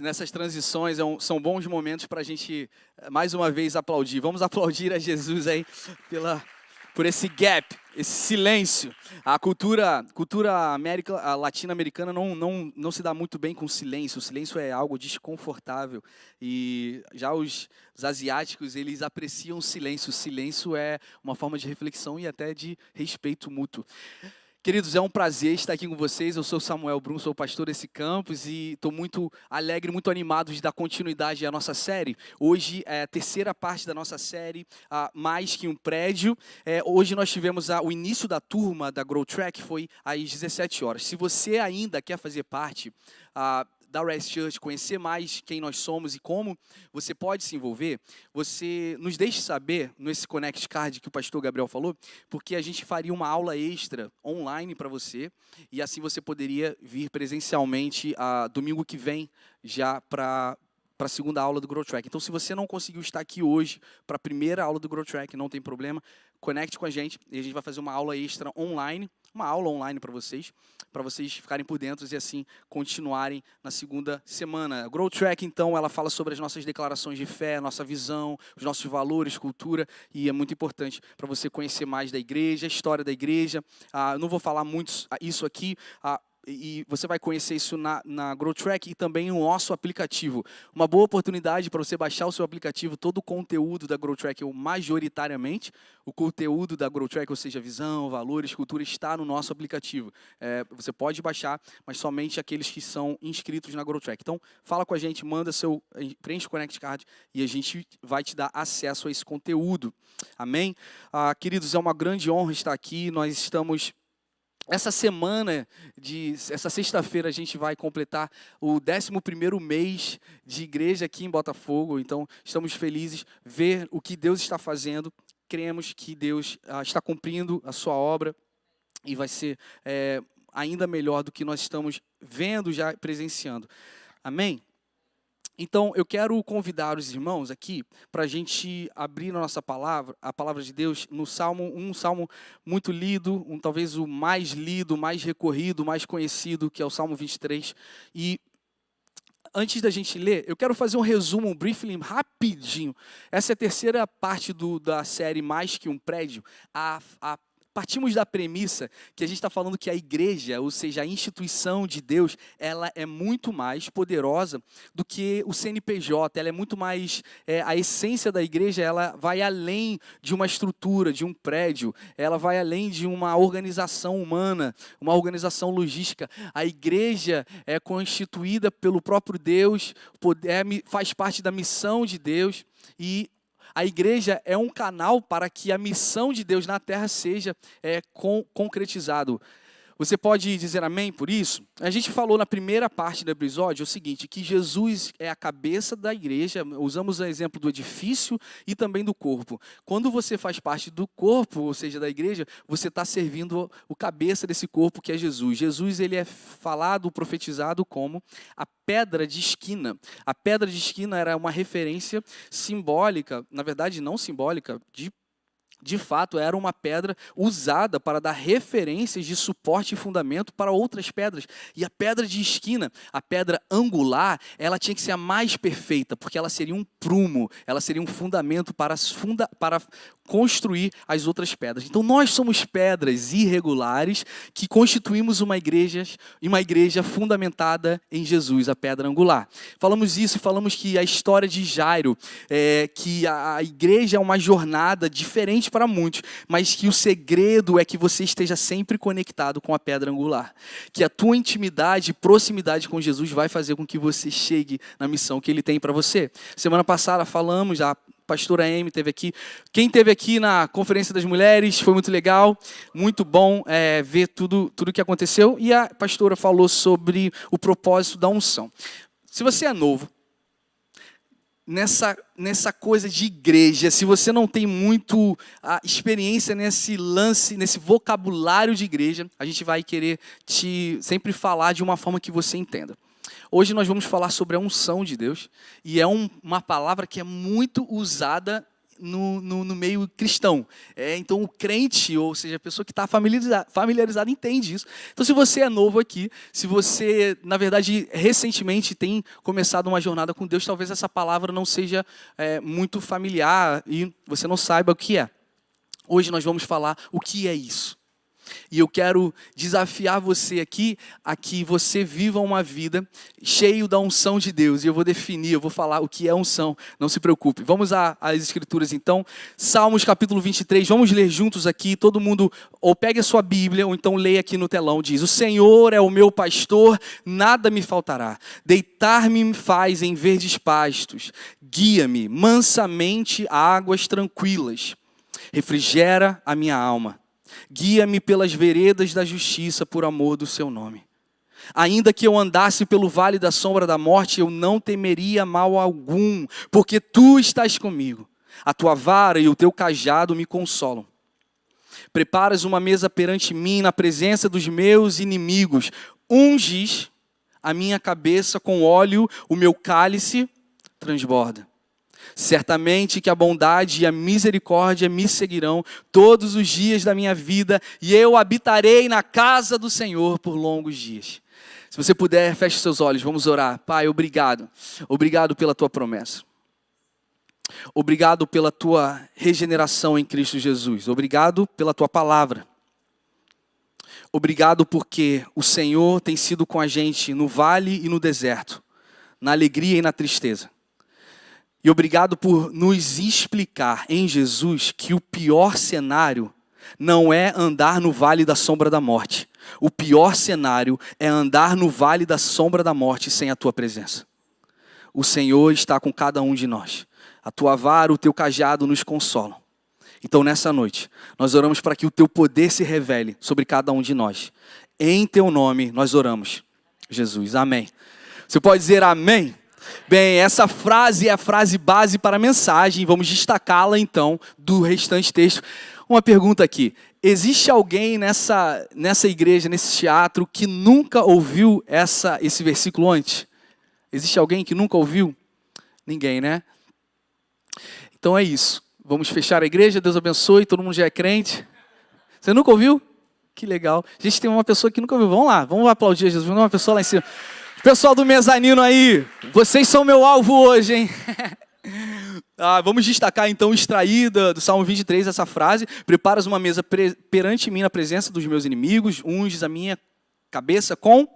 nessas transições são bons momentos para a gente, mais uma vez, aplaudir. Vamos aplaudir a Jesus aí por esse gap, esse silêncio. A cultura latino-americana não se dá muito bem com silêncio. O silêncio é algo desconfortável. E já os asiáticos, eles apreciam o silêncio. O silêncio é uma forma de reflexão e até de respeito mútuo. Queridos, é um prazer estar aqui com vocês. Eu sou Samuel Brum, sou o pastor desse campus e estou muito alegre, muito animado de dar continuidade à nossa série. Hoje é a terceira parte da nossa série, Mais Que um Prédio. Hoje nós tivemos o início da turma da Grow Track, foi às 17 horas. Se você ainda quer fazer parte da Rest Church, conhecer mais quem nós somos e como você pode se envolver, você nos deixe saber nesse Connect Card que o pastor Gabriel falou, porque a gente faria uma aula extra online para você, e assim você poderia vir presencialmente domingo que vem já para a segunda aula do Grow Track. Então, se você não conseguiu estar aqui hoje para a primeira aula do Grow Track, não tem problema, conecte com a gente e a gente vai fazer uma aula extra online, uma aula online para vocês ficarem por dentro e assim continuarem na segunda semana. A Grow Track, então, ela fala sobre as nossas declarações de fé, nossa visão, os nossos valores, cultura, e é muito importante para você conhecer mais da igreja, a história da igreja. Não vou falar muito isso aqui, e você vai conhecer isso na Grow Track e também no nosso aplicativo. Uma boa oportunidade para você baixar o seu aplicativo, todo o conteúdo da Grow Track, ou majoritariamente, o conteúdo da Grow Track, ou seja, visão, valores, cultura, está no nosso aplicativo. Você pode baixar, mas somente aqueles que são inscritos na Grow Track. Então, fala com a gente, preenche o Connect Card e a gente vai te dar acesso a esse conteúdo. Amém? Queridos, é uma grande honra estar aqui. Nós estamos... Essa sexta-feira, a gente vai completar o 11º mês de igreja aqui em Botafogo. Então, estamos felizes ver o que Deus está fazendo. Cremos que Deus está cumprindo a sua obra e vai ser ainda melhor do que nós estamos vendo, já presenciando. Amém? Então, eu quero convidar os irmãos aqui para a gente abrir a nossa palavra, a palavra de Deus, no Salmo, um salmo muito lido, talvez o mais lido, mais recorrido, mais conhecido, que é o Salmo 23. E antes da gente ler, eu quero fazer um resumo, um briefing rapidinho. Essa é a terceira parte da série Mais Que um Prédio. Partimos da premissa que a gente está falando que a igreja, ou seja, a instituição de Deus, ela é muito mais poderosa do que o CNPJ, ela é muito mais, a essência da igreja, ela vai além de uma estrutura, de um prédio, ela vai além de uma organização humana, uma organização logística. A igreja é constituída pelo próprio Deus, faz parte da missão de Deus e a igreja é um canal para que a missão de Deus na terra seja concretizado. Você pode dizer amém por isso? A gente falou na primeira parte do episódio o seguinte, que Jesus é a cabeça da igreja, usamos o exemplo do edifício e também do corpo. Quando você faz parte do corpo, ou seja, da igreja, você está servindo o cabeça desse corpo que é Jesus. Jesus, ele é falado, profetizado como a pedra de esquina. A pedra de esquina era uma referência simbólica, na verdade não simbólica, de fato, era uma pedra usada para dar referências de suporte e fundamento para outras pedras. E a pedra de esquina, a pedra angular, ela tinha que ser a mais perfeita, porque ela seria um prumo, ela seria um fundamento para construir as outras pedras. Então, nós somos pedras irregulares que constituímos uma igreja fundamentada em Jesus, a pedra angular. Falamos isso e falamos que a história de Jairo, que a igreja é uma jornada diferente para muitos, mas que o segredo é que você esteja sempre conectado com a pedra angular. Que a tua intimidade e proximidade com Jesus vai fazer com que você chegue na missão que Ele tem para você. Semana passada falamos, a pastora Amy esteve aqui. Quem esteve aqui na Conferência das Mulheres, foi muito legal, muito bom ver tudo o que aconteceu. E a pastora falou sobre o propósito da unção. Se você é novo, nessa coisa de igreja, se você não tem muito experiência nesse lance, nesse vocabulário de igreja, a gente vai querer te sempre falar de uma forma que você entenda. Hoje nós vamos falar sobre a unção de Deus, e é uma palavra que é muito usada no meio cristão. Então o crente, ou seja, a pessoa que está familiarizada entende isso. Então se você é novo aqui, se você, na verdade, recentemente tem começado uma jornada com Deus, talvez essa palavra não seja muito familiar e você não saiba o que é. Hoje nós vamos falar o que é isso. E eu quero desafiar você aqui a que você viva uma vida cheio da unção de Deus. E eu vou definir, eu vou falar o que é unção, não se preocupe. Vamos às escrituras então. Salmos capítulo 23, vamos ler juntos aqui. Todo mundo ou pegue a sua Bíblia ou então leia aqui no telão. Diz: o Senhor é o meu pastor, nada me faltará. Deitar-me faz em verdes pastos. Guia-me mansamente a águas tranquilas. Refrigera a minha alma. Guia-me pelas veredas da justiça por amor do seu nome. Ainda que eu andasse pelo vale da sombra da morte, eu não temeria mal algum, porque tu estás comigo. A tua vara e o teu cajado me consolam. Preparas uma mesa perante mim na presença dos meus inimigos. Unges a minha cabeça com óleo, o meu cálice transborda. Certamente que a bondade e a misericórdia me seguirão todos os dias da minha vida, e eu habitarei na casa do Senhor por longos dias. Se você puder, feche seus olhos, vamos orar. Pai, obrigado. Obrigado pela tua promessa. Obrigado pela tua regeneração em Cristo Jesus. Obrigado pela tua palavra. Obrigado porque o Senhor tem sido com a gente no vale e no deserto, na alegria e na tristeza. E obrigado por nos explicar em Jesus que o pior cenário não é andar no vale da sombra da morte. O pior cenário é andar no vale da sombra da morte sem a tua presença. O Senhor está com cada um de nós. A tua vara, o teu cajado nos consolam. Então nessa noite, nós oramos para que o teu poder se revele sobre cada um de nós. Em teu nome nós oramos, Jesus. Amém. Você pode dizer amém? Bem, essa frase é a frase base para a mensagem. Vamos destacá-la então do restante texto. Uma pergunta aqui. Existe alguém nessa igreja, nesse teatro, que nunca ouviu esse versículo antes? Existe alguém que nunca ouviu? Ninguém, né? Então é isso. Vamos fechar a igreja. Deus abençoe. Todo mundo já é crente. Você nunca ouviu? Que legal. A gente tem uma pessoa que nunca ouviu. Vamos lá. Vamos aplaudir Jesus. Vamos uma pessoa lá em cima. Pessoal do mezanino aí, vocês são meu alvo hoje, hein? Vamos destacar então, extraída do Salmo 23, essa frase: preparas uma mesa perante mim na presença dos meus inimigos, unges a minha cabeça com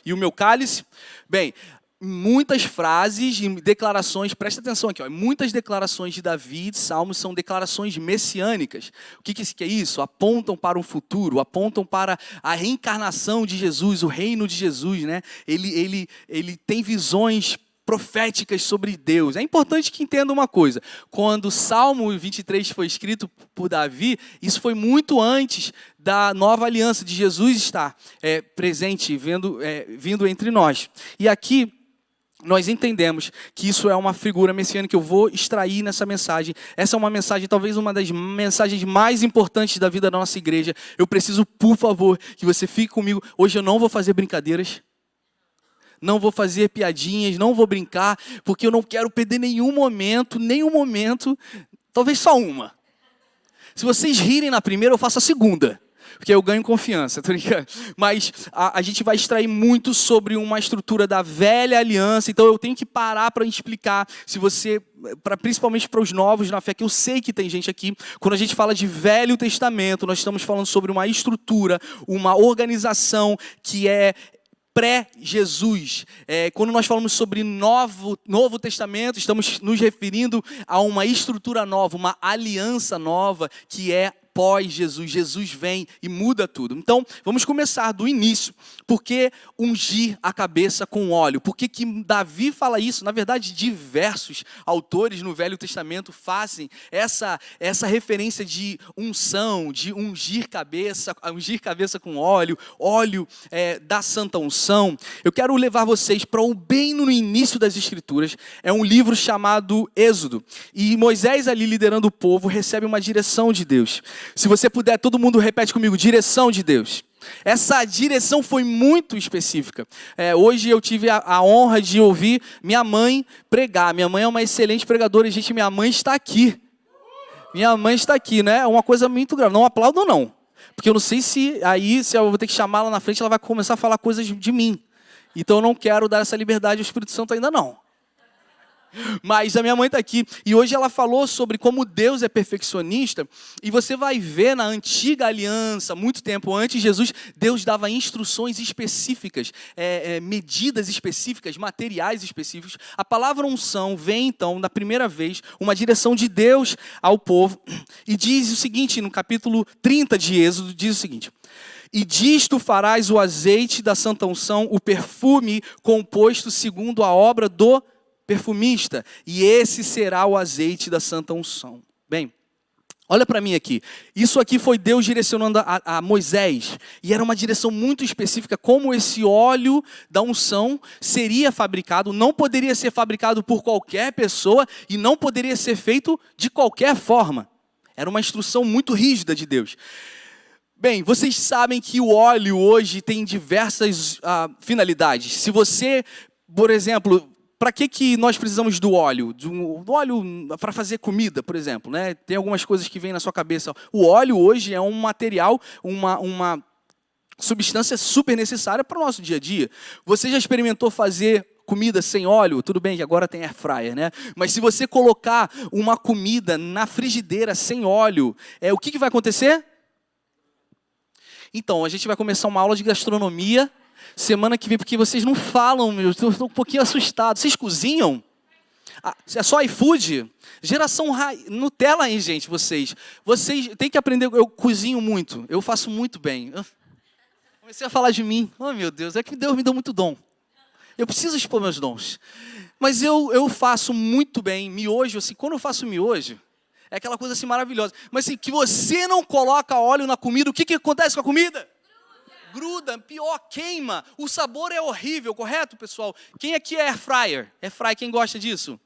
e o meu cálice. Bem, muitas frases e declarações, presta atenção aqui, muitas declarações de Davi e de Salmos são declarações messiânicas. O que é isso? Apontam para o futuro, apontam para a reencarnação de Jesus, o reino de Jesus, né? Ele tem visões proféticas sobre Deus. É importante que entenda uma coisa: quando o Salmo 23 foi escrito por Davi, isso foi muito antes da nova aliança, de Jesus estar presente, vindo entre nós. E aqui nós entendemos que isso é uma figura messiânica que eu vou extrair nessa mensagem. Essa é uma mensagem, talvez uma das mensagens mais importantes da vida da nossa igreja. Eu preciso, por favor, que você fique comigo. Hoje eu não vou fazer brincadeiras, não vou fazer piadinhas, não vou brincar, porque eu não quero perder nenhum momento, talvez só uma. Se vocês rirem na primeira, eu faço a segunda, porque eu ganho confiança, tô brincando. Mas a gente vai extrair muito sobre uma estrutura da velha aliança, então eu tenho que parar para explicar, principalmente para os novos na fé, que eu sei que tem gente aqui. Quando a gente fala de Velho Testamento, nós estamos falando sobre uma estrutura, uma organização que é pré-Jesus. Quando nós falamos sobre Novo Testamento, estamos nos referindo a uma estrutura nova, uma aliança nova que é pós-Jesus. Jesus vem e muda tudo. Então, vamos começar do início. Por que ungir a cabeça com óleo? Por que Davi fala isso? Na verdade, diversos autores no Velho Testamento fazem essa referência de unção, de ungir cabeça com óleo da santa unção. Eu quero levar vocês para bem no início das Escrituras. É um livro chamado Êxodo. E Moisés, ali liderando o povo, recebe uma direção de Deus. Se você puder, todo mundo repete comigo: direção de Deus. Essa direção foi muito específica. Hoje eu tive a honra de ouvir minha mãe pregar. Minha mãe é uma excelente pregadora e, gente, minha mãe está aqui. Minha mãe está aqui, né? É uma coisa muito grave. Não aplaudo, não. Porque eu não sei se eu vou ter que chamar ela na frente, ela vai começar a falar coisas de mim. Então eu não quero dar essa liberdade ao Espírito Santo ainda não. Mas a minha mãe está aqui e hoje ela falou sobre como Deus é perfeccionista e você vai ver na antiga aliança, muito tempo antes de Jesus, Deus dava instruções específicas, medidas específicas, materiais específicos. A palavra unção vem então, na primeira vez, uma direção de Deus ao povo e diz o seguinte, no capítulo 30 de Êxodo, diz o seguinte: e disto farás o azeite da santa unção, o perfume composto segundo a obra do perfumista, e esse será o azeite da santa unção. Bem, olha para mim aqui. Isso aqui foi Deus direcionando a Moisés, e era uma direção muito específica, como esse óleo da unção seria fabricado, não poderia ser fabricado por qualquer pessoa, e não poderia ser feito de qualquer forma. Era uma instrução muito rígida de Deus. Bem, vocês sabem que o óleo hoje tem diversas finalidades. Se você, por exemplo, para que nós precisamos do óleo? Do óleo para fazer comida, por exemplo, né? Tem algumas coisas que vêm na sua cabeça. O óleo hoje é um material, uma substância super necessária para o nosso dia a dia. Você já experimentou fazer comida sem óleo? Tudo bem que agora tem air fryer, né? Mas se você colocar uma comida na frigideira sem óleo, o que vai acontecer? Então, a gente vai começar uma aula de gastronomia semana que vem, porque vocês não falam, meu, estou um pouquinho assustado. Vocês cozinham? É só iFood? Geração Nutella, hein, gente, vocês têm que aprender. Eu cozinho muito, eu faço muito bem. Comecei a falar de mim. Oh, meu Deus, é que Deus me deu muito dom. Eu preciso expor meus dons. Mas eu faço muito bem miojo, assim, quando eu faço miojo, é aquela coisa assim maravilhosa. Mas assim, que você não coloca óleo na comida, o que acontece com a comida? Gruda, pior, queima. O sabor é horrível, correto, pessoal? Quem aqui é air fryer? Air fryer, quem gosta disso?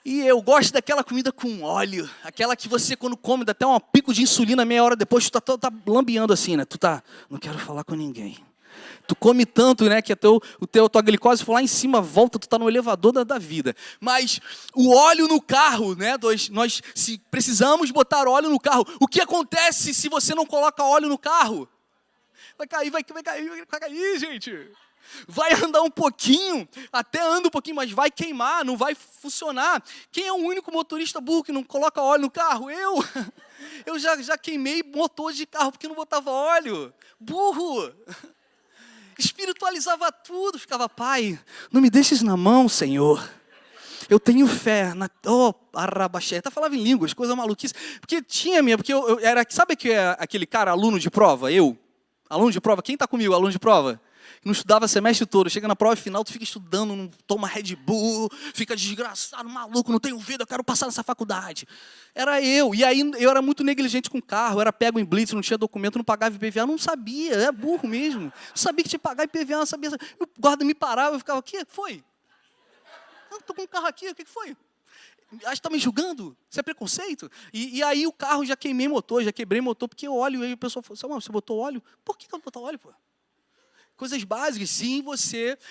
E eu gosto daquela comida com óleo. Aquela que você, quando come, dá até um pico de insulina, meia hora depois, tu tá lambeando assim, né? Não quero falar com ninguém. Tu come tanto, né, que tua glicose for lá em cima, volta, tu tá no elevador da vida. Mas o óleo no carro, né, nós se precisamos botar óleo no carro. O que acontece se você não coloca óleo no carro? Vai cair, gente. Vai andar um pouquinho, até anda um pouquinho, mas vai queimar, não vai funcionar. Quem é o único motorista burro que não coloca óleo no carro? Eu. Eu já queimei motor de carro porque não botava óleo. Burro. Espiritualizava tudo, ficava, Pai, não me deixes na mão, Senhor. Eu tenho fé. Arrabaxé. Até falava em línguas, coisa maluquice. Porque eu era, sabe que é aquele cara, aluno de prova? Aluno de prova, quem está comigo, aluno de prova? Não estudava semestre todo, chega na prova final, tu fica estudando, não toma Red Bull, fica desgraçado, maluco, não tenho vida, eu quero passar nessa faculdade. Era eu, e aí eu era muito negligente com o carro, era pego em blitz, não tinha documento, não pagava IPVA, não sabia, era burro mesmo. Não sabia que tinha que pagar IPVA, não sabia. O guarda me parava, eu ficava, o que foi? Eu estou com um carro aqui, o que foi? Acho que está me julgando? Isso é preconceito? E aí o carro, já queimei motor, já quebrei motor, porque eu olho, e aí o pessoal falou, você botou óleo? Por que eu não botou óleo, pô? Coisas básicas, sim,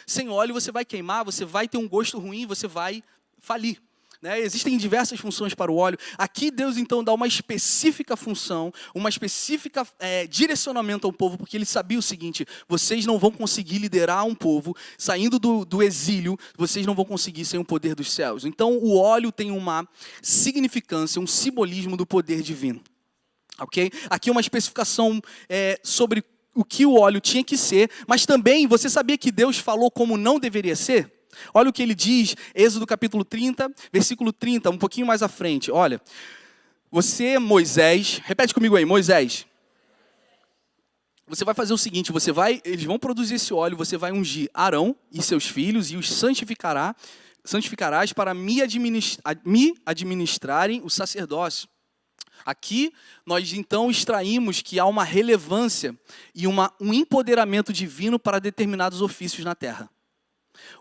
sem óleo, você vai queimar, você vai ter um gosto ruim, você vai falir. Né? Existem diversas funções para o óleo. Aqui Deus, então, dá uma específica função, uma específica direcionamento ao povo, porque Ele sabia o seguinte, vocês não vão conseguir liderar um povo, saindo do exílio, vocês não vão conseguir sem o poder dos céus. Então, o óleo tem uma significância, um simbolismo do poder divino. Okay? Aqui uma especificação sobre o que o óleo tinha que ser, mas também, você sabia que Deus falou como não deveria ser? Olha o que ele diz, Êxodo capítulo 30, versículo 30, um pouquinho mais à frente. Olha, você, Moisés, repete comigo aí, Moisés. Você vai fazer o seguinte, eles vão produzir esse óleo, você vai ungir Arão e seus filhos e os santificarás para me administrarem o sacerdócio. Aqui, nós então extraímos que há uma relevância e um empoderamento divino para determinados ofícios na terra.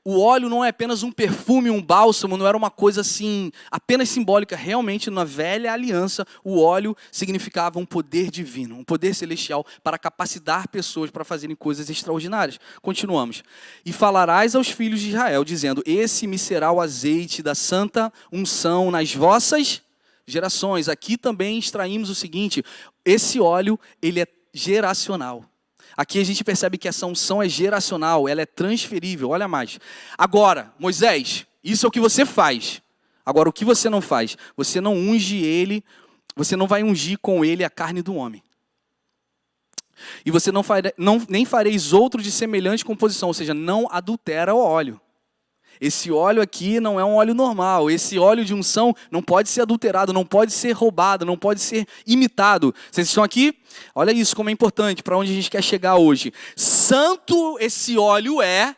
O óleo não é apenas um perfume, um bálsamo, não era uma coisa assim, apenas simbólica. Realmente, na velha aliança, o óleo significava um poder divino, um poder celestial para capacitar pessoas para fazerem coisas extraordinárias. Continuamos. E falarás aos filhos de Israel, dizendo: esse me será o azeite da santa unção nas vossas gerações. Aqui também extraímos o seguinte: esse óleo, ele é geracional. Aqui a gente percebe que essa unção é geracional, ela é transferível, olha mais. Agora, Moisés, isso é o que você faz. Agora, o que você não faz? Você não unge ele, você não vai ungir com ele a carne do homem. E você nem fareis outro de semelhante composição, ou seja, não adultera o óleo. Esse óleo aqui não é um óleo normal. Esse óleo de unção não pode ser adulterado, não pode ser roubado, não pode ser imitado. Vocês estão aqui? Olha isso como é importante, para onde a gente quer chegar hoje. Santo esse óleo é,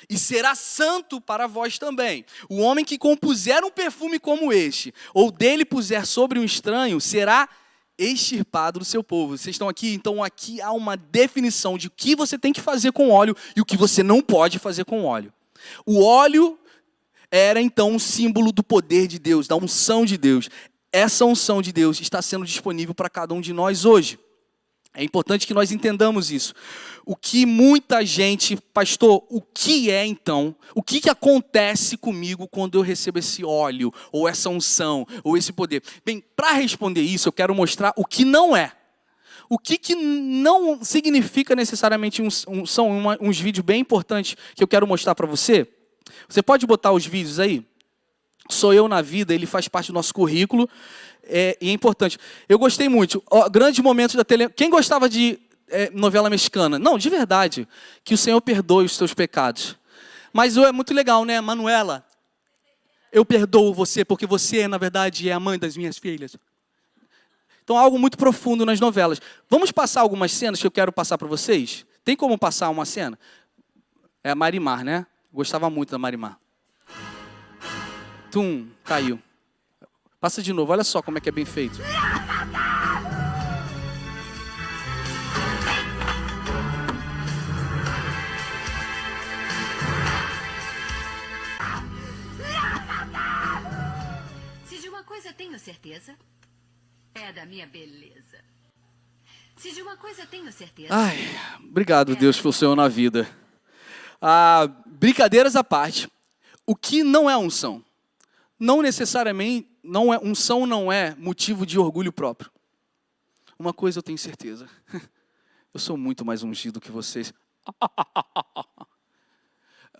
e será santo para vós também. O homem que compuser um perfume como este, ou dele puser sobre um estranho, será extirpado do seu povo. Vocês estão aqui? Então aqui há uma definição de o que você tem que fazer com óleo e o que você não pode fazer com óleo. O óleo era então um símbolo do poder de Deus, da unção de Deus. Essa unção de Deus está sendo disponível para cada um de nós hoje. É importante que nós entendamos isso. O que muita gente, pastor, o que é então? O que acontece comigo quando eu recebo esse óleo, ou essa unção, ou esse poder? Bem, para responder isso, eu quero mostrar o que não é. O que não significa necessariamente são uns vídeos bem importantes que eu quero mostrar para você. Você pode botar os vídeos aí? Sou Eu na Vida, ele faz parte do nosso currículo e é importante. Eu gostei muito. Grandes momentos da tele. Quem gostava de novela mexicana? Não, de verdade. Que o Senhor perdoe os seus pecados. Mas é muito legal, né, Manuela? Eu perdoo você porque você, na verdade, é a mãe das minhas filhas. Então, algo muito profundo nas novelas. Vamos passar algumas cenas que eu quero passar para vocês? Tem como passar uma cena? É a Marimar, né? Gostava muito da Marimar. Tum, caiu. Passa de novo, olha só como é que é bem feito. Se de uma coisa tenho certeza... é da minha beleza. Se de uma coisa tenho certeza... Ai, obrigado, Deus, pelo Senhor na vida. Brincadeiras à parte, o que não é unção? Não necessariamente, unção não é motivo de orgulho próprio. Uma coisa eu tenho certeza. Eu sou muito mais ungido que vocês.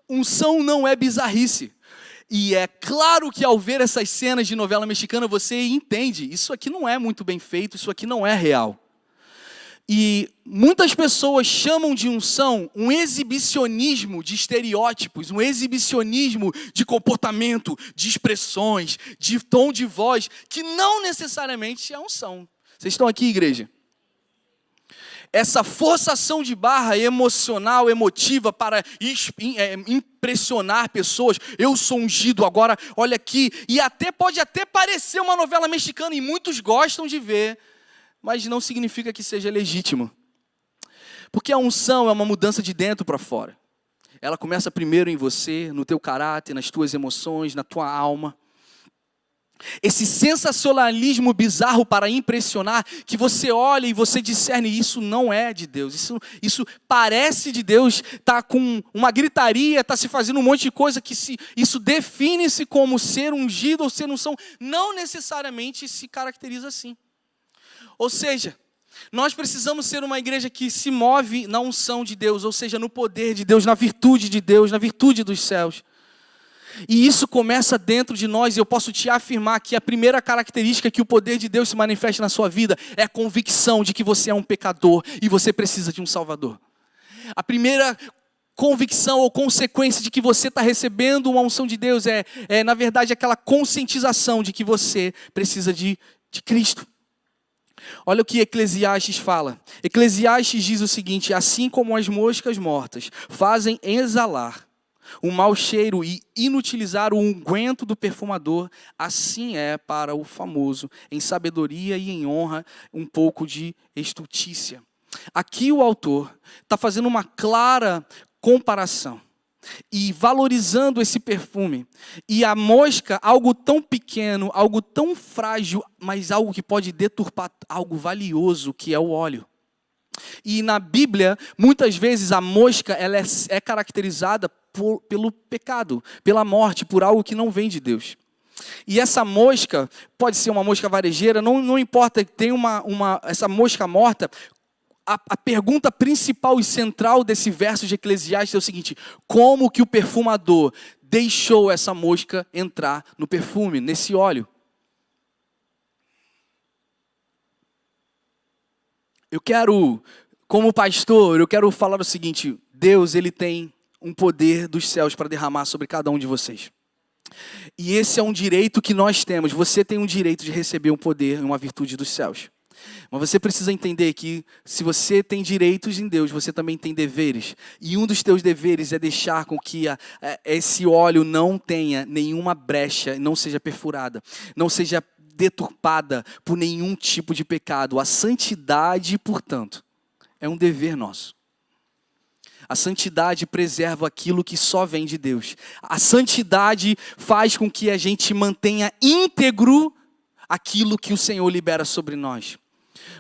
Unção não é bizarrice. E é claro que ao ver essas cenas de novela mexicana, você entende, isso aqui não é muito bem feito, isso aqui não é real. E muitas pessoas chamam de unção um exibicionismo de estereótipos, um exibicionismo de comportamento, de expressões, de tom de voz, que não necessariamente é unção. Vocês estão aqui, igreja? Essa forçação de barra emocional, emotiva para impressionar pessoas. Eu sou ungido agora, olha aqui. E pode até parecer uma novela mexicana e muitos gostam de ver, mas não significa que seja legítimo. Porque a unção é uma mudança de dentro para fora. Ela começa primeiro em você, no teu caráter, nas tuas emoções, na tua alma. Esse sensacionalismo bizarro para impressionar, que você olha e você discerne, isso não é de Deus, isso parece de Deus, está com uma gritaria, está se fazendo um monte de coisa, isso define-se como ser ungido ou ser unção, não necessariamente se caracteriza assim. Ou seja, nós precisamos ser uma igreja que se move na unção de Deus, ou seja, no poder de Deus, na virtude de Deus, na virtude dos céus. E isso começa dentro de nós, e eu posso te afirmar que a primeira característica que o poder de Deus se manifesta na sua vida é a convicção de que você é um pecador e você precisa de um Salvador. A primeira convicção ou consequência de que você está recebendo uma unção de Deus na verdade, aquela conscientização de que você precisa de Cristo. Olha o que Eclesiastes fala. Eclesiastes diz o seguinte: assim como as moscas mortas fazem exalar o mau cheiro e inutilizar o unguento do perfumador, assim é para o famoso, em sabedoria e em honra, um pouco de estultícia. Aqui o autor está fazendo uma clara comparação. e valorizando esse perfume. E a mosca, algo tão pequeno, algo tão frágil, mas algo que pode deturpar algo valioso, que é o óleo. E na Bíblia, muitas vezes a mosca ela é caracterizada pelo pecado, pela morte, por algo que não vem de Deus. E essa mosca, pode ser uma mosca varejeira, não importa, tem essa mosca morta. A pergunta principal e central desse verso de Eclesiastes é o seguinte: como que o perfumador deixou essa mosca entrar no perfume, nesse óleo? Eu quero, como pastor, eu quero falar o seguinte: Deus, Ele tem um poder dos céus para derramar sobre cada um de vocês. E esse é um direito que nós temos. Você tem um direito de receber um poder, uma virtude dos céus. Mas você precisa entender que se você tem direitos em Deus, você também tem deveres. E um dos teus deveres é deixar com que esse óleo não tenha nenhuma brecha, não seja perfurada, não seja deturpada por nenhum tipo de pecado. A santidade, portanto, é um dever nosso. A santidade preserva aquilo que só vem de Deus. A santidade faz com que a gente mantenha íntegro aquilo que o Senhor libera sobre nós.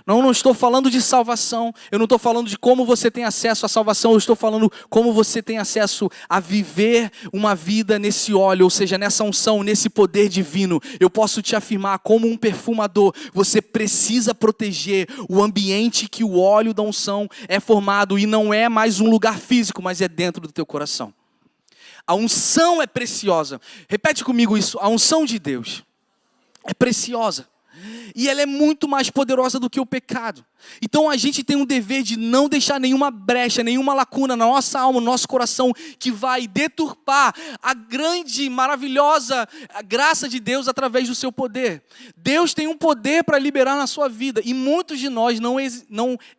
Não estou falando de salvação, eu não estou falando de como você tem acesso à salvação, eu estou falando como você tem acesso a viver uma vida nesse óleo, ou seja, nessa unção, nesse poder divino. Eu posso te afirmar, como um perfumador, você precisa proteger o ambiente que o óleo da unção é formado, e não é mais um lugar físico, mas é dentro do teu coração. A unção é preciosa. Repete comigo isso: a unção de Deus é preciosa. E ela é muito mais poderosa do que o pecado. Então a gente tem um dever de não deixar nenhuma brecha, nenhuma lacuna na nossa alma, no nosso coração, que vai deturpar a grande, maravilhosa graça de Deus através do seu poder. Deus tem um poder para liberar na sua vida. E muitos de nós não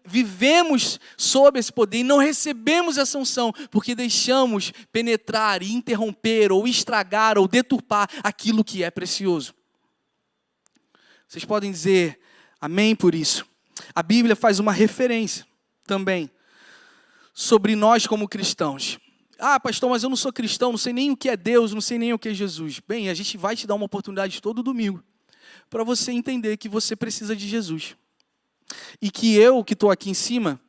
vivemos sob esse poder e não recebemos essa unção, porque deixamos penetrar e interromper ou estragar ou deturpar aquilo que é precioso. Vocês podem dizer amém por isso. A Bíblia faz uma referência também sobre nós como cristãos. Ah, pastor, mas eu não sou cristão, não sei nem o que é Deus, não sei nem o que é Jesus. Bem, a gente vai te dar uma oportunidade todo domingo para você entender que você precisa de Jesus. E que eu, que estou aqui em cima,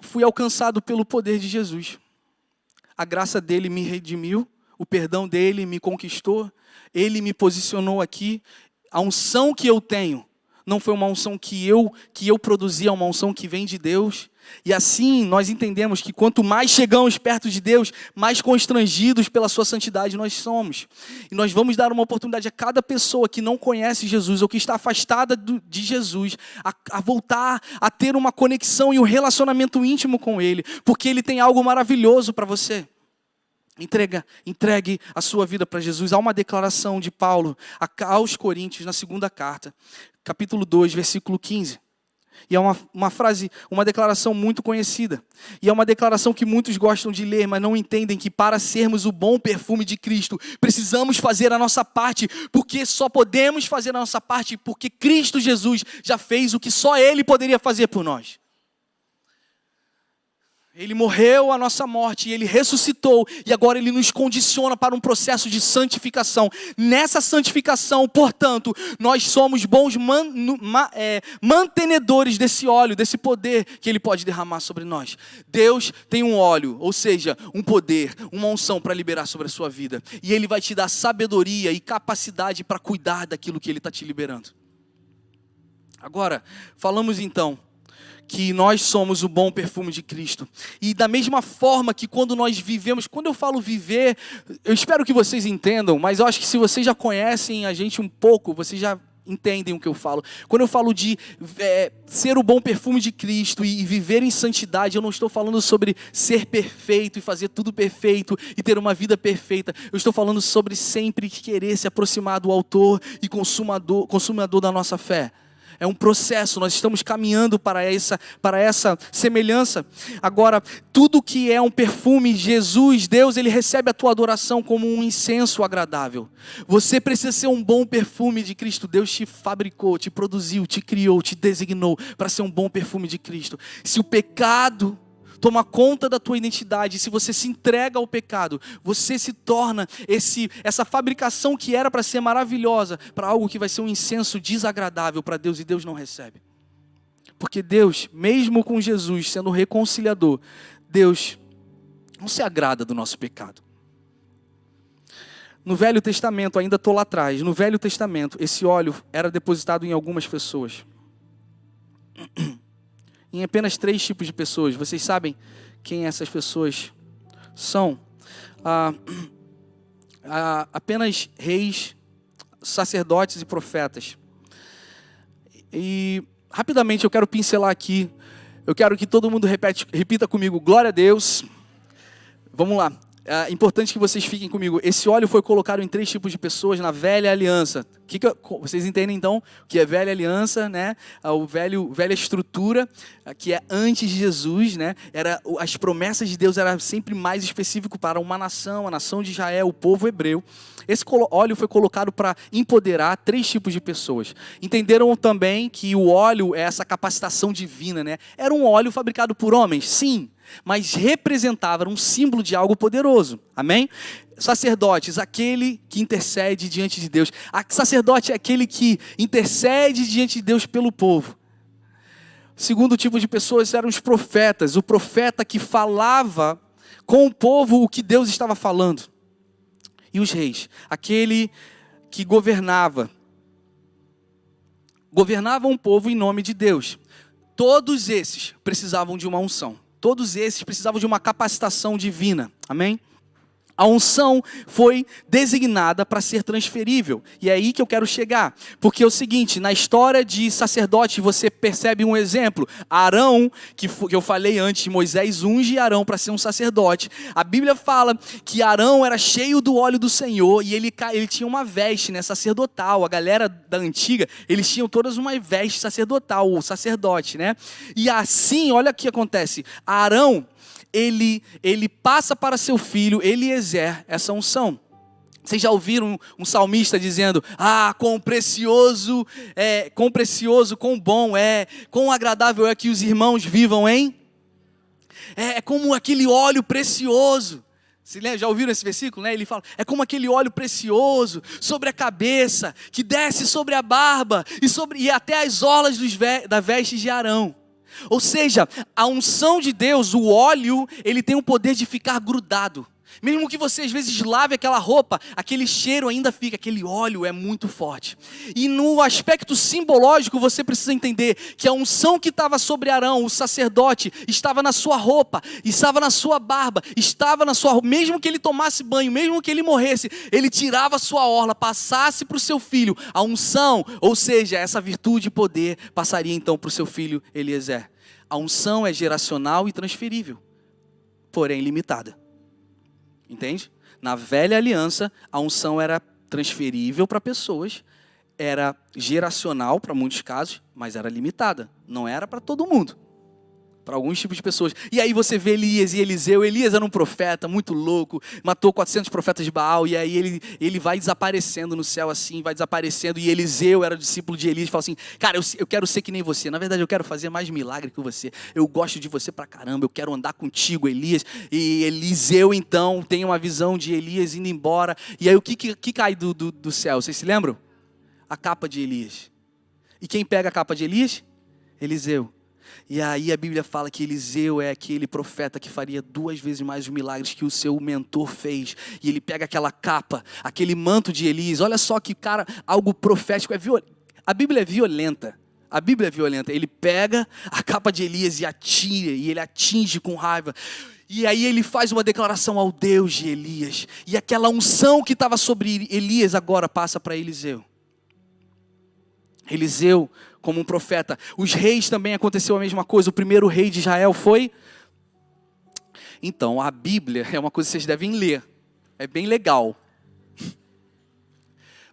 fui alcançado pelo poder de Jesus. A graça dele me redimiu, o perdão dele me conquistou, ele me posicionou aqui. A unção que eu tenho não foi uma unção que eu produzi, é uma unção que vem de Deus. E assim nós entendemos que quanto mais chegamos perto de Deus, mais constrangidos pela sua santidade nós somos. E nós vamos dar uma oportunidade a cada pessoa que não conhece Jesus ou que está afastada de Jesus, a voltar a ter uma conexão e um relacionamento íntimo com Ele, porque Ele tem algo maravilhoso para você. Entregue a sua vida para Jesus. Há uma declaração de Paulo aos Coríntios, na segunda carta, capítulo 2, versículo 15. E é uma frase, uma declaração muito conhecida. E é uma declaração que muitos gostam de ler, mas não entendem que para sermos o bom perfume de Cristo, precisamos fazer a nossa parte, porque só podemos fazer a nossa parte porque Cristo Jesus já fez o que só Ele poderia fazer por nós. Ele morreu a nossa morte, Ele ressuscitou e agora Ele nos condiciona para um processo de santificação. Nessa santificação, portanto, nós somos bons mantenedores desse óleo, desse poder que Ele pode derramar sobre nós. Deus tem um óleo, ou seja, um poder, uma unção para liberar sobre a sua vida. E Ele vai te dar sabedoria e capacidade para cuidar daquilo que Ele está te liberando. Agora, falamos então que nós somos o bom perfume de Cristo. E da mesma forma que quando nós vivemos, quando eu falo viver, eu espero que vocês entendam, mas eu acho que se vocês já conhecem a gente um pouco, vocês já entendem o que eu falo. Quando eu falo de ser o bom perfume de Cristo e viver em santidade, eu não estou falando sobre ser perfeito e fazer tudo perfeito e ter uma vida perfeita. Eu estou falando sobre sempre querer se aproximar do autor e consumador da nossa fé. É um processo, nós estamos caminhando para essa semelhança. Agora, tudo que é um perfume, Jesus, Deus, Ele recebe a tua adoração como um incenso agradável. Você precisa ser um bom perfume de Cristo. Deus te fabricou, te produziu, te criou, te designou para ser um bom perfume de Cristo. Se o pecado toma conta da tua identidade. Se você se entrega ao pecado, você se torna essa fabricação que era para ser maravilhosa, para algo que vai ser um incenso desagradável para Deus, e Deus não recebe. Porque Deus, mesmo com Jesus sendo reconciliador, Deus não se agrada do nosso pecado. No Velho Testamento, ainda estou lá atrás, no Velho Testamento, esse óleo era depositado em algumas pessoas. Em apenas 3 tipos de pessoas. Vocês sabem quem essas pessoas são? Apenas reis, sacerdotes e profetas. E rapidamente eu quero pincelar aqui. Eu quero que todo mundo repita comigo: glória a Deus. Vamos lá. É importante que vocês fiquem comigo. Esse óleo foi colocado em 3 tipos de pessoas na velha aliança. Vocês entendem então o que é velha aliança, né? Velha estrutura, que é antes de Jesus, né? As promessas de Deus eram sempre mais específico para uma nação, a nação de Israel, o povo hebreu. Esse óleo foi colocado para empoderar 3 tipos de pessoas. Entenderam também que o óleo é essa capacitação divina, né? Era um óleo fabricado por homens, sim, mas representava, era um símbolo de algo poderoso. Amém? Sacerdotes, aquele que intercede diante de Deus. Sacerdote é aquele que intercede diante de Deus pelo povo. Segundo tipo de pessoas eram os profetas. O profeta que falava com o povo o que Deus estava falando. E os reis, aquele que governava um povo em nome de Deus. Todos esses precisavam de uma unção. Todos esses precisavam de uma capacitação divina. Amém? A unção foi designada para ser transferível. E é aí que eu quero chegar. Porque é o seguinte, na história de sacerdote, você percebe um exemplo. Arão, que eu falei antes, Moisés unge Arão para ser um sacerdote. A Bíblia fala que Arão era cheio do óleo do Senhor e ele tinha uma veste, né, sacerdotal. A galera da antiga, eles tinham todas uma veste sacerdotal, o sacerdote, né? E assim, olha o que acontece. Arão, ele passa para seu filho Eliezer essa unção. Vocês já ouviram um salmista dizendo: quão precioso, quão bom é, quão agradável é que os irmãos vivam, hein? É como aquele óleo precioso. Já ouviram esse versículo, né? Ele fala, é como aquele óleo precioso sobre a cabeça, que desce sobre a barba e até as orlas da veste de Arão. Ou seja, a unção de Deus, o óleo, ele tem o poder de ficar grudado. Mesmo que você às vezes lave aquela roupa, aquele cheiro ainda fica, aquele óleo é muito forte. E no aspecto simbológico você precisa entender que a unção que estava sobre Arão, o sacerdote, estava na sua roupa, estava na sua barba, estava na sua roupa. Mesmo que ele tomasse banho, mesmo que ele morresse, ele tirava a sua orla, passasse para o seu filho. A unção, ou seja, essa virtude e poder passaria então para o seu filho Eliezer. A unção é geracional e transferível, porém limitada. Entende? Na velha aliança, a unção era transferível para pessoas, era geracional para muitos casos, mas era limitada. Não era para todo mundo, para alguns tipos de pessoas. E aí você vê Elias e Eliseu. Elias era um profeta muito louco, matou 400 profetas de Baal, e aí ele vai desaparecendo no céu assim, vai desaparecendo, e Eliseu era discípulo de Elias, e fala assim, cara, eu quero ser que nem você, na verdade eu quero fazer mais milagre que você, eu gosto de você pra caramba, eu quero andar contigo, Elias. E Eliseu então tem uma visão de Elias indo embora, e aí o que cai do céu, vocês se lembram? A capa de Elias. E quem pega a capa de Elias? Eliseu. E aí a Bíblia fala que Eliseu é aquele profeta que faria 2 vezes mais os milagres que o seu mentor fez. E ele pega aquela capa, aquele manto de Elias. Olha só que cara, algo profético. A Bíblia é violenta. A Bíblia é violenta. Ele pega a capa de Elias e atira, e ele atinge com raiva. E aí ele faz uma declaração ao Deus de Elias. E aquela unção que estava sobre Elias agora passa para Eliseu. Eliseu como um profeta. Os reis também aconteceu a mesma coisa. O primeiro rei de Israel foi... Então, a Bíblia é uma coisa que vocês devem ler. É bem legal.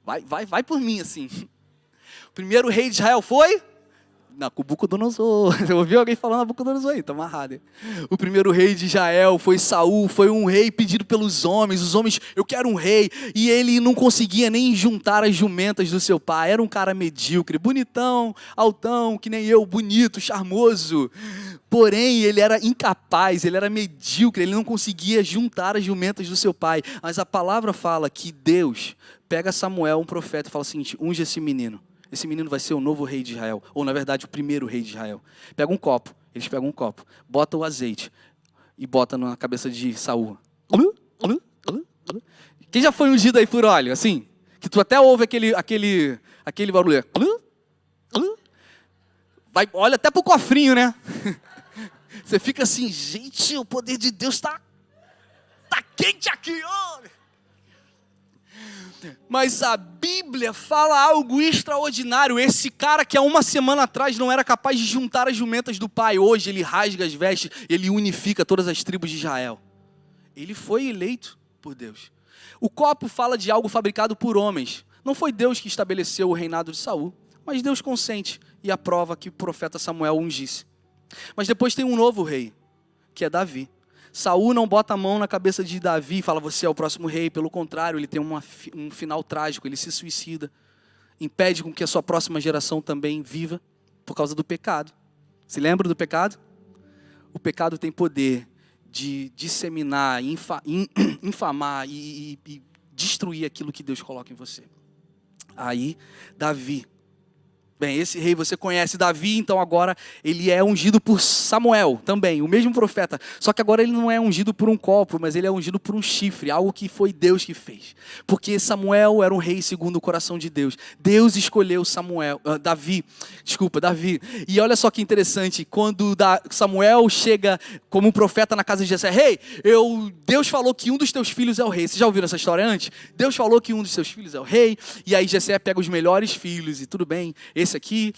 Vai por mim assim. O primeiro rei de Israel foi Nabucodonosor. Você ouviu alguém falando Nabucodonosor aí? Tá amarrado. Hein? O primeiro rei de Israel foi Saul, foi um rei pedido pelos homens. Os homens, eu quero um rei. E ele não conseguia nem juntar as jumentas do seu pai. Era um cara medíocre, bonitão, altão, que nem eu, bonito, charmoso. Porém, ele era incapaz, ele era medíocre, ele não conseguia juntar as jumentas do seu pai. Mas a palavra fala que Deus pega Samuel, um profeta, e fala o seguinte: unge esse menino. Esse menino vai ser o novo rei de Israel. Ou, na verdade, o primeiro rei de Israel. Pega um copo. Eles pegam um copo. Bota o azeite. E bota na cabeça de Saul. Quem já foi ungido aí por óleo? Assim? Que tu até ouve aquele barulho. Vai, olha até pro cofrinho, né? Você fica assim, gente, o poder de Deus tá quente aqui, olha. Mas a Bíblia fala algo extraordinário. Esse cara que há uma semana atrás não era capaz de juntar as jumentas do pai, hoje ele rasga as vestes, ele unifica todas as tribos de Israel. Ele foi eleito por Deus. O copo fala de algo fabricado por homens. Não foi Deus que estabeleceu o reinado de Saul, mas Deus consente e aprova que o profeta Samuel ungisse. Mas depois tem um novo rei, que é Davi. Saul não bota a mão na cabeça de Davi e fala, você é o próximo rei. Pelo contrário, ele tem um final trágico, ele se suicida. Impede com que a sua próxima geração também viva por causa do pecado. Se lembra do pecado? O pecado tem poder de disseminar, infamar e destruir aquilo que Deus coloca em você. Aí, Davi. Bem, esse rei você conhece, Davi, então agora ele é ungido por Samuel também, o mesmo profeta. Só que agora ele não é ungido por um copo, mas ele é ungido por um chifre, algo que foi Deus que fez. Porque Samuel era um rei segundo o coração de Deus. Deus escolheu Davi. E olha só que interessante, quando Samuel chega como profeta na casa de Jessé, Deus falou que um dos teus filhos é o rei. Vocês já ouviram essa história antes? Deus falou que um dos seus filhos é o rei, e aí Jessé pega os melhores filhos, e tudo bem, esse aqui,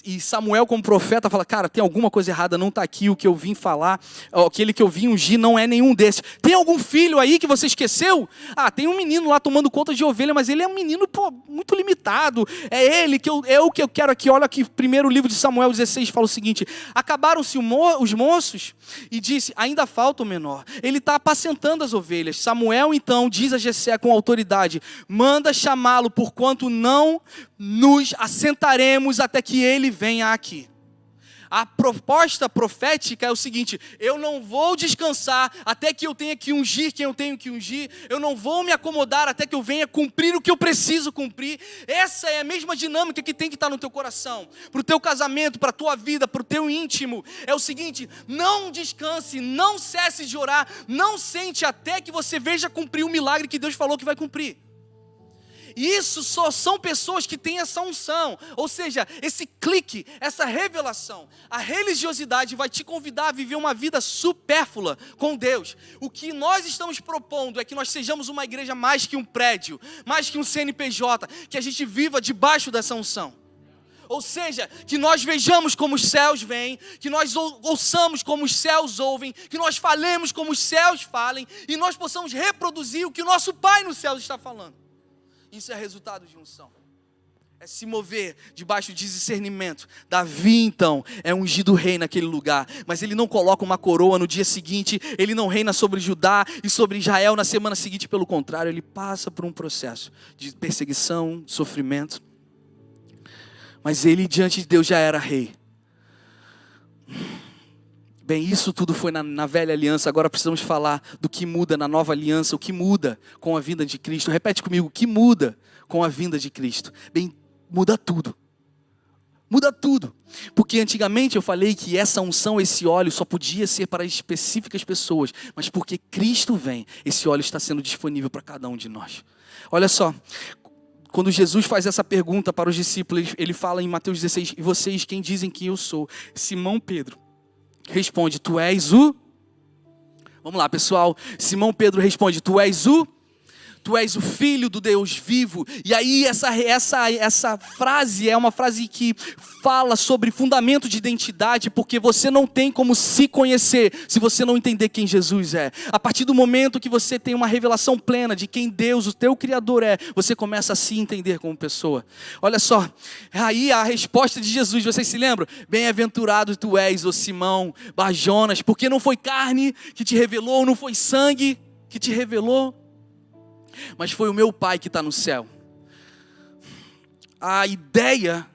e Samuel como profeta fala, cara, tem alguma coisa errada, não está aqui o que eu vim falar, aquele que eu vim ungir não é nenhum desses. Tem algum filho aí que você esqueceu? Tem um menino lá tomando conta de ovelha, mas ele é um menino muito limitado, é ele o que eu quero aqui. Olha aqui, primeiro livro de Samuel 16 fala o seguinte, acabaram-se os moços e disse, ainda falta o menor, ele está apacentando as ovelhas. Samuel então diz a Jessé com autoridade, manda chamá-lo, porquanto não nos assentaremos até que ele venha aqui. A proposta profética é o seguinte, eu não vou descansar até que eu tenha que ungir quem eu tenho que ungir, eu não vou me acomodar até que eu venha cumprir o que eu preciso cumprir. Essa é a mesma dinâmica que tem que estar no teu coração, para o teu casamento, para a tua vida, para o teu íntimo. É o seguinte, não descanse, não cesse de orar, não sente até que você veja cumprir o milagre que Deus falou que vai cumprir. Isso só são pessoas que têm essa unção, ou seja, esse clique, essa revelação. A religiosidade vai te convidar a viver uma vida supérflua com Deus. O que nós estamos propondo é que nós sejamos uma igreja mais que um prédio, mais que um CNPJ, que a gente viva debaixo dessa unção. Ou seja, que nós vejamos como os céus veem, que nós ouçamos como os céus ouvem, que nós falemos como os céus falem, e nós possamos reproduzir o que o nosso Pai nos céus está falando. Isso é resultado de unção. É se mover debaixo de discernimento. Davi, então, é ungido rei naquele lugar. Mas ele não coloca uma coroa no dia seguinte. Ele não reina sobre Judá e sobre Israel na semana seguinte. Pelo contrário, ele passa por um processo de perseguição, de sofrimento. Mas ele, diante de Deus, já era rei. Bem, isso tudo foi na velha aliança, agora precisamos falar do que muda na nova aliança, o que muda com a vinda de Cristo. Repete comigo, o que muda com a vinda de Cristo? Bem, muda tudo. Muda tudo. Porque antigamente eu falei que essa unção, esse óleo só podia ser para específicas pessoas, mas porque Cristo vem, esse óleo está sendo disponível para cada um de nós. Olha só, quando Jesus faz essa pergunta para os discípulos, ele fala em Mateus 16, e vocês quem dizem que eu sou? Simão Pedro responde, tu és o... Vamos lá, pessoal. Simão Pedro responde, tu és o... tu és o Filho do Deus vivo. E aí essa frase é uma frase que fala sobre fundamento de identidade, porque você não tem como se conhecer se você não entender quem Jesus é. A partir do momento que você tem uma revelação plena de quem Deus, o teu Criador é, você começa a se entender como pessoa. Olha só, aí a resposta de Jesus, vocês se lembram? Bem-aventurado tu és, ô Simão Bar-Jonas, porque não foi carne que te revelou, não foi sangue que te revelou, mas foi o meu Pai que está no céu. A ideia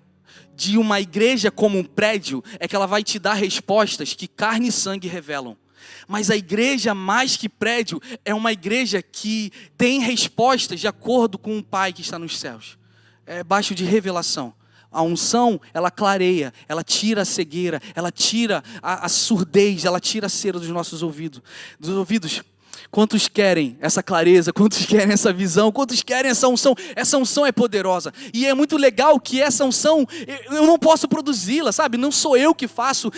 de uma igreja como um prédio é que ela vai te dar respostas que carne e sangue revelam. Mas a igreja, mais que prédio, é uma igreja que tem respostas de acordo com o Pai que está nos céus. É baixo de revelação. A unção, ela clareia, ela tira a cegueira, ela tira a surdez, ela tira a cera dos nossos ouvidos. Quantos querem essa clareza? Quantos querem essa visão? Quantos querem essa unção? Essa unção é poderosa. E é muito legal que essa unção, eu não posso produzi-la, sabe? Não sou eu que faço,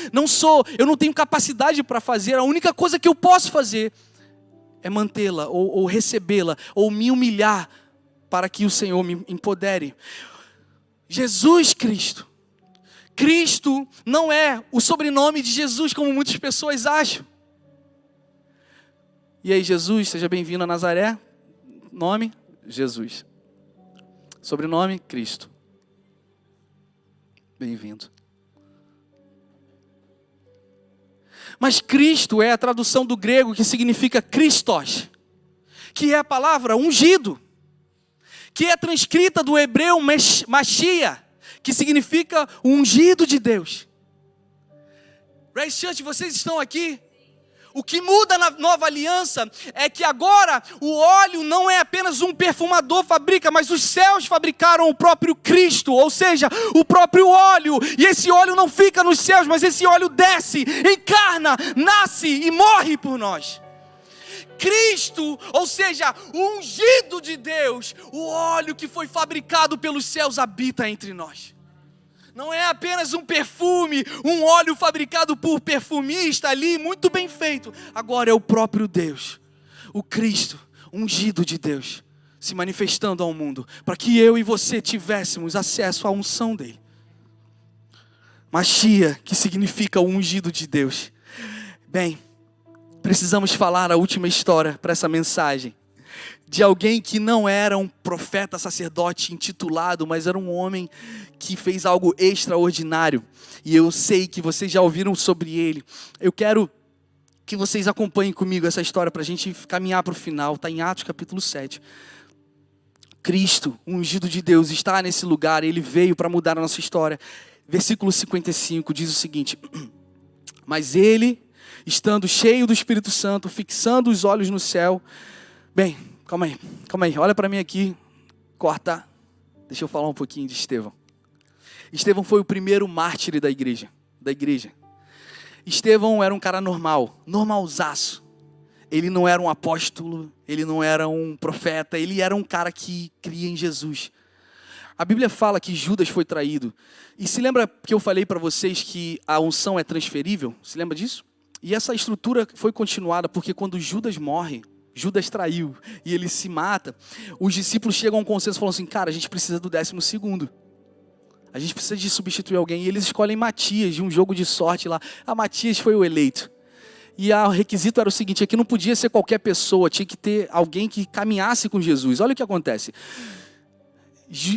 eu não tenho capacidade para fazer. A única coisa que eu posso fazer é mantê-la, ou recebê-la, ou me humilhar para que o Senhor me empodere. Jesus Cristo. Cristo não é o sobrenome de Jesus, como muitas pessoas acham. E aí, Jesus, seja bem-vindo a Nazaré. Nome, Jesus. Sobrenome, Cristo. Bem-vindo. Mas Cristo é a tradução do grego que significa Christos, que é a palavra ungido, que é transcrita do hebreu Mashiach, que significa o ungido de Deus. Grace Church, vocês estão aqui? O que muda na nova aliança é que agora o óleo não é apenas um perfumador fabrica, mas os céus fabricaram o próprio Cristo, ou seja, o próprio óleo. E esse óleo não fica nos céus, mas esse óleo desce, encarna, nasce e morre por nós. Cristo, ou seja, o ungido de Deus, o óleo que foi fabricado pelos céus habita entre nós. Não é apenas um perfume, um óleo fabricado por perfumista ali, muito bem feito. Agora é o próprio Deus, o Cristo, ungido de Deus, se manifestando ao mundo, para que eu e você tivéssemos acesso à unção dele. Mashiach, que significa o ungido de Deus. Bem, precisamos falar a última história para essa mensagem. De alguém que não era um profeta sacerdote intitulado, mas era um homem que fez algo extraordinário. E eu sei que vocês já ouviram sobre ele. Eu quero que vocês acompanhem comigo essa história para a gente caminhar para o final. Está em Atos capítulo 7. Cristo, o ungido de Deus, está nesse lugar. Ele veio para mudar a nossa história. Versículo 55 diz o seguinte: mas ele, estando cheio do Espírito Santo, fixando os olhos no céu. Bem, calma aí, olha para mim aqui, corta, deixa eu falar um pouquinho de Estevão. Estevão foi o primeiro mártir da igreja. Estevão era um cara normalzaço. Ele não era um apóstolo, ele não era um profeta, ele era um cara que cria em Jesus. A Bíblia fala que Judas foi traído. E se lembra que eu falei para vocês que a unção é transferível? Se lembra disso? E essa estrutura foi continuada porque quando Judas morre, Judas traiu e ele se mata, os discípulos chegam a um consenso e falam assim: cara, a gente precisa do 12º. A gente precisa de substituir alguém. E eles escolhem Matias, de um jogo de sorte lá. Matias foi o eleito. E o requisito era o seguinte: aqui não podia ser qualquer pessoa, tinha que ter alguém que caminhasse com Jesus. Olha o que acontece.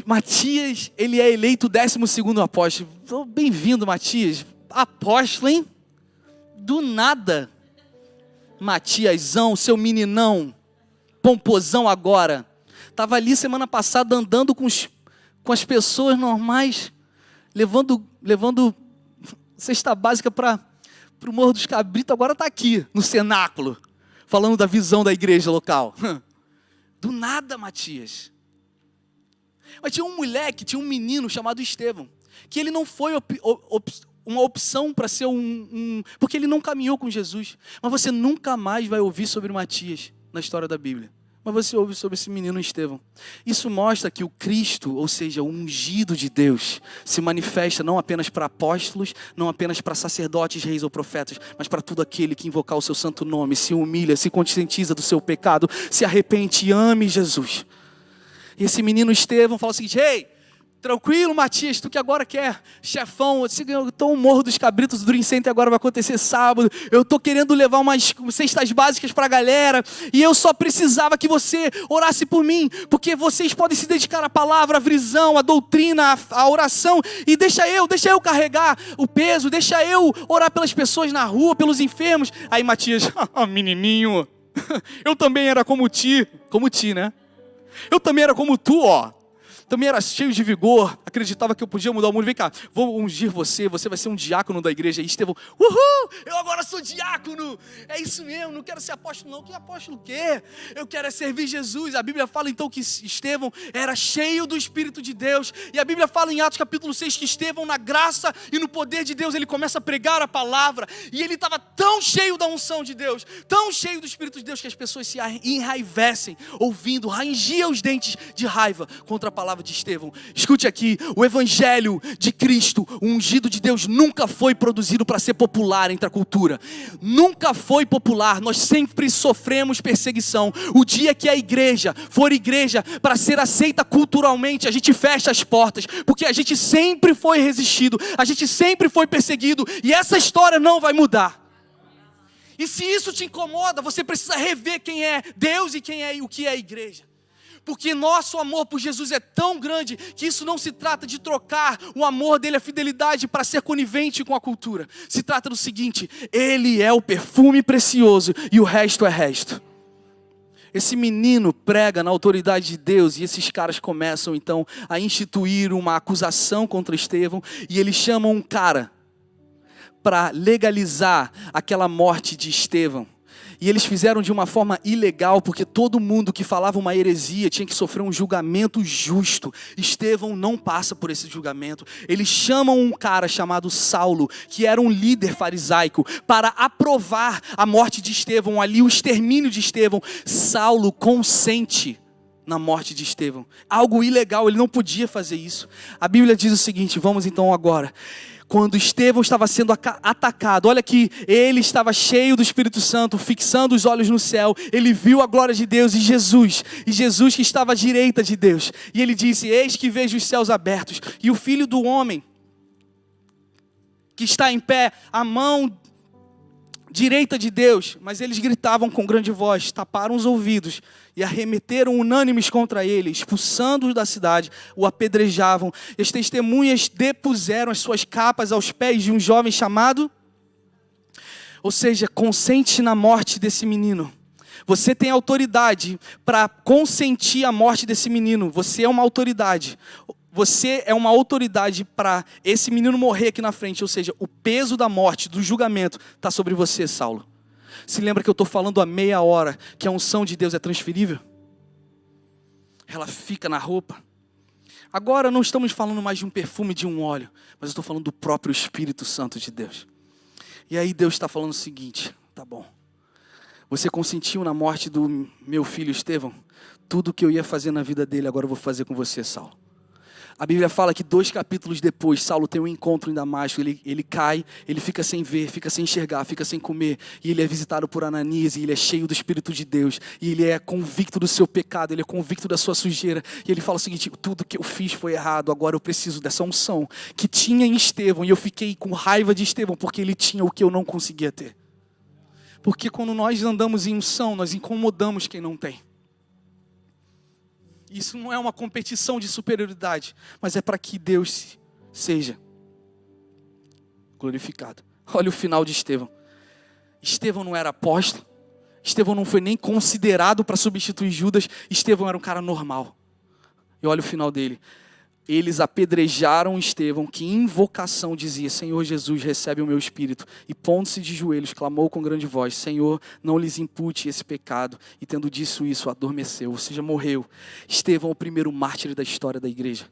Matias, ele é eleito o 12º apóstolo. Bem-vindo, Matias. Apóstolo, hein? Do nada. Matiasão, seu meninão, pomposão agora. Estava ali semana passada andando com as pessoas normais, levando cesta básica para o Morro dos Cabritos. Agora está aqui, no cenáculo, falando da visão da igreja local. Do nada, Matias. Mas tinha tinha um menino chamado Estevão, que ele não foi uma opção para ser porque ele não caminhou com Jesus. Mas você nunca mais vai ouvir sobre Matias na história da Bíblia. Mas você ouve sobre esse menino Estevão. Isso mostra que o Cristo, ou seja, o ungido de Deus, se manifesta não apenas para apóstolos, não apenas para sacerdotes, reis ou profetas, mas para todo aquele que invocar o seu santo nome, se humilha, se conscientiza do seu pecado, se arrepende e ame Jesus. E esse menino Estevão fala o seguinte: ei, tranquilo, Matias, tu que agora quer chefão, eu estou no Morro dos Cabritos, o Dream Center agora vai acontecer sábado, eu estou querendo levar umas cestas básicas para a galera, e eu só precisava que você orasse por mim, porque vocês podem se dedicar à palavra, à visão, à doutrina, à oração, e deixa eu carregar o peso, deixa eu orar pelas pessoas na rua, pelos enfermos. Aí Matias, menininho, eu também era como ti, né? Eu também era como tu, ó. Também era cheio de vigor, acreditava que eu podia mudar o mundo. Vem cá, vou ungir você vai ser um diácono da igreja. E Estevão, uhul, eu agora sou diácono. É isso mesmo, não quero ser apóstolo não. Que apóstolo o quê? Eu quero é servir Jesus. A Bíblia fala então que Estevão era cheio do Espírito de Deus. E a Bíblia fala em Atos capítulo 6 que Estevão, na graça e no poder de Deus, ele começa a pregar a palavra. E ele estava tão cheio da unção de Deus, tão cheio do Espírito de Deus, que as pessoas se enraivessem, ouvindo, rangiam os dentes de raiva contra a palavra de Estevão. Escute aqui, o evangelho de Cristo, o ungido de Deus, nunca foi produzido para ser popular entre a cultura. Nunca foi popular, nós sempre sofremos perseguição. O dia que a igreja for igreja para ser aceita culturalmente, a gente fecha as portas, porque a gente sempre foi resistido, a gente sempre foi perseguido, e essa história não vai mudar. E se isso te incomoda, você precisa rever quem é Deus e quem é o que é a igreja. Porque nosso amor por Jesus é tão grande que isso não se trata de trocar o amor dele, a fidelidade, para ser conivente com a cultura. Se trata do seguinte: ele é o perfume precioso e o resto é resto. Esse menino prega na autoridade de Deus e esses caras começam então a instituir uma acusação contra Estevão, e eles chamam um cara para legalizar aquela morte de Estevão. E eles fizeram de uma forma ilegal, porque todo mundo que falava uma heresia tinha que sofrer um julgamento justo. Estevão não passa por esse julgamento. Eles chamam um cara chamado Saulo, que era um líder farisaico, para aprovar a morte de Estevão, ali o extermínio de Estevão. Saulo consente na morte de Estevão. Algo ilegal, ele não podia fazer isso. A Bíblia diz o seguinte, vamos então agora. Quando Estevão estava sendo atacado, olha que ele estava cheio do Espírito Santo, fixando os olhos no céu, ele viu a glória de Deus e Jesus que estava à direita de Deus, e ele disse: eis que vejo os céus abertos, e o Filho do Homem, que está em pé, a mão direita de Deus. Mas eles gritavam com grande voz, taparam os ouvidos e arremeteram unânimes contra ele, expulsando-o da cidade, o apedrejavam. E as testemunhas depuseram as suas capas aos pés de um jovem chamado, ou seja, consente na morte desse menino. Você tem autoridade para consentir a morte desse menino. Você é uma autoridade. Você é uma autoridade para esse menino morrer aqui na frente. Ou seja, o peso da morte, do julgamento, está sobre você, Saulo. Se lembra que eu estou falando há meia hora que a unção de Deus é transferível? Ela fica na roupa. Agora não estamos falando mais de um perfume, de um óleo, mas eu estou falando do próprio Espírito Santo de Deus. E aí Deus está falando o seguinte: tá bom, você consentiu na morte do meu filho Estevão, tudo o que eu ia fazer na vida dele, agora eu vou fazer com você, Saulo. A Bíblia fala que 2 capítulos depois, Saulo tem um encontro em Damasco, ele cai, ele fica sem ver, fica sem enxergar, fica sem comer, e ele é visitado por Ananias, e ele é cheio do Espírito de Deus, e ele é convicto do seu pecado, ele é convicto da sua sujeira, e ele fala o seguinte: tudo que eu fiz foi errado, agora eu preciso dessa unção que tinha em Estevão, e eu fiquei com raiva de Estevão, porque ele tinha o que eu não conseguia ter. Porque quando nós andamos em unção, nós incomodamos quem não tem. Isso não é uma competição de superioridade, mas é para que Deus seja glorificado. Olha o final de Estevão. Estevão não era apóstolo. Estevão não foi nem considerado para substituir Judas. Estevão era um cara normal. E olha o final dele. Eles apedrejaram Estevão, que em invocação dizia: Senhor Jesus, recebe o meu espírito. E pondo-se de joelhos, clamou com grande voz: Senhor, não lhes impute esse pecado. E tendo dito isso, adormeceu, ou seja, morreu. Estevão, o primeiro mártir da história da igreja.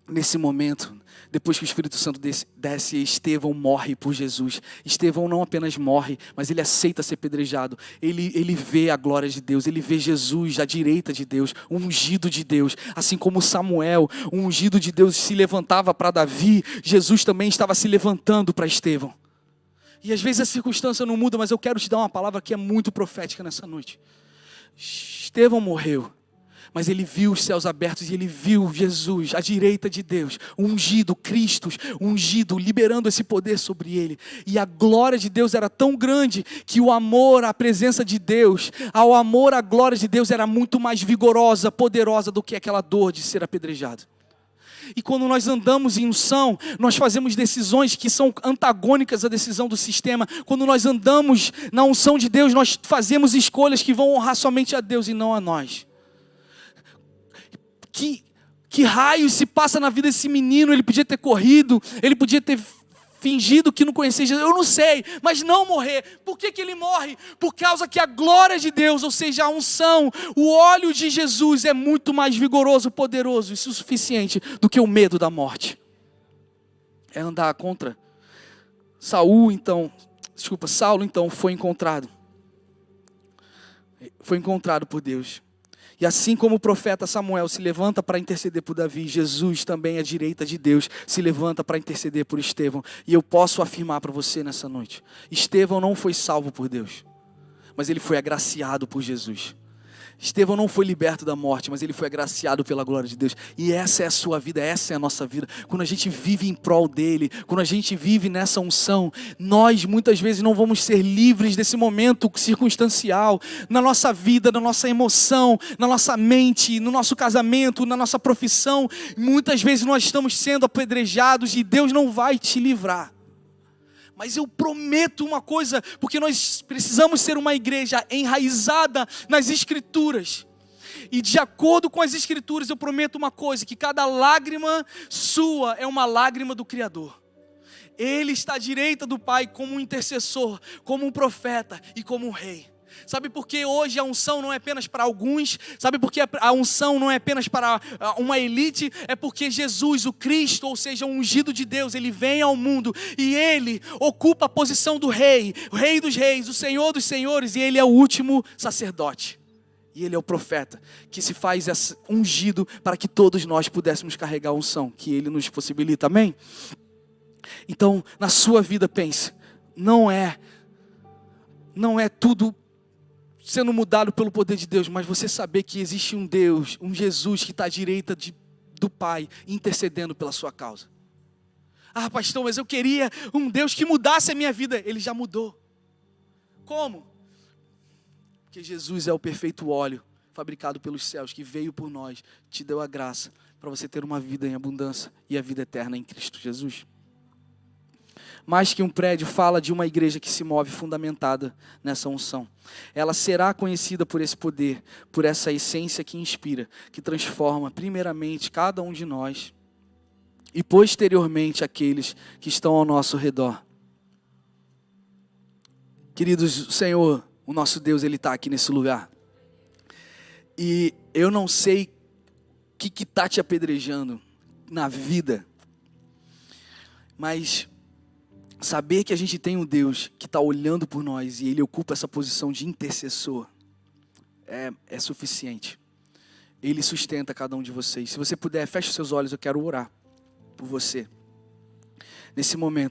nesse momento, depois que o Espírito Santo desce, Estevão morre por Jesus. Estevão não apenas morre, mas ele aceita ser apedrejado. Ele vê a glória de Deus, ele vê Jesus à direita de Deus, o ungido de Deus. Assim como Samuel, o ungido de Deus, se levantava para Davi, Jesus também estava se levantando para Estevão. E às vezes a circunstância não muda, mas eu quero te dar uma palavra que é muito profética nessa noite. Estevão morreu, mas ele viu os céus abertos e ele viu Jesus à direita de Deus, ungido, Cristo, ungido, liberando esse poder sobre ele. E a glória de Deus era tão grande que o amor à presença de Deus, ao amor à glória de Deus era muito mais vigorosa, poderosa do que aquela dor de ser apedrejado. E quando nós andamos em unção, nós fazemos decisões que são antagônicas à decisão do sistema. Quando nós andamos na unção de Deus, nós fazemos escolhas que vão honrar somente a Deus e não a nós. Que raio se passa na vida desse menino? Ele podia ter corrido, ele podia ter fingido que não conhecia Jesus, eu não sei, mas não morrer. Por que ele morre? Por causa que a glória de Deus, ou seja, a unção, o óleo de Jesus é muito mais vigoroso, poderoso e suficiente do que o medo da morte. É andar contra. Saulo então foi encontrado por Deus. E assim como o profeta Samuel se levanta para interceder por Davi, Jesus também à direita de Deus se levanta para interceder por Estevão. E eu posso afirmar para você nessa noite, Estevão não foi salvo por Deus, mas ele foi agraciado por Jesus. Estevão não foi liberto da morte, mas ele foi agraciado pela glória de Deus. E essa é a sua vida, essa é a nossa vida. Quando a gente vive em prol dele, quando a gente vive nessa unção, nós muitas vezes não vamos ser livres desse momento circunstancial, na nossa vida, na nossa emoção, na nossa mente, no nosso casamento, na nossa profissão. Muitas vezes nós estamos sendo apedrejados e Deus não vai te livrar. Mas eu prometo uma coisa, porque nós precisamos ser uma igreja enraizada nas Escrituras. E de acordo com as Escrituras, eu prometo uma coisa, que cada lágrima sua é uma lágrima do Criador. Ele está à direita do Pai como um intercessor, como um profeta e como um rei. Sabe por que hoje a unção não é apenas para alguns? Sabe por que a unção não é apenas para uma elite? É porque Jesus, o Cristo, ou seja, o ungido de Deus, ele vem ao mundo e ele ocupa a posição do rei, o rei dos reis, o senhor dos senhores, e ele é o último sacerdote. E ele é o profeta que se faz ungido para que todos nós pudéssemos carregar a unção que ele nos possibilita, amém? Então, na sua vida, pense, não é tudo sendo mudado pelo poder de Deus, mas você saber que existe um Deus, um Jesus que está à direita do Pai, intercedendo pela sua causa. Ah, pastor, mas eu queria um Deus que mudasse a minha vida. Ele já mudou. Como? Porque Jesus é o perfeito óleo, fabricado pelos céus, que veio por nós, te deu a graça, para você ter uma vida em abundância e a vida eterna em Cristo Jesus. Mais que um prédio, fala de uma igreja que se move fundamentada nessa unção. Ela será conhecida por esse poder, por essa essência que inspira, que transforma primeiramente cada um de nós e posteriormente aqueles que estão ao nosso redor. Queridos, o Senhor, o nosso Deus, Ele está aqui nesse lugar. E eu não sei o que está te apedrejando na vida, mas saber que a gente tem um Deus que está olhando por nós e Ele ocupa essa posição de intercessor é suficiente. Ele sustenta cada um de vocês. Se você puder, feche os seus olhos, eu quero orar por você nesse momento.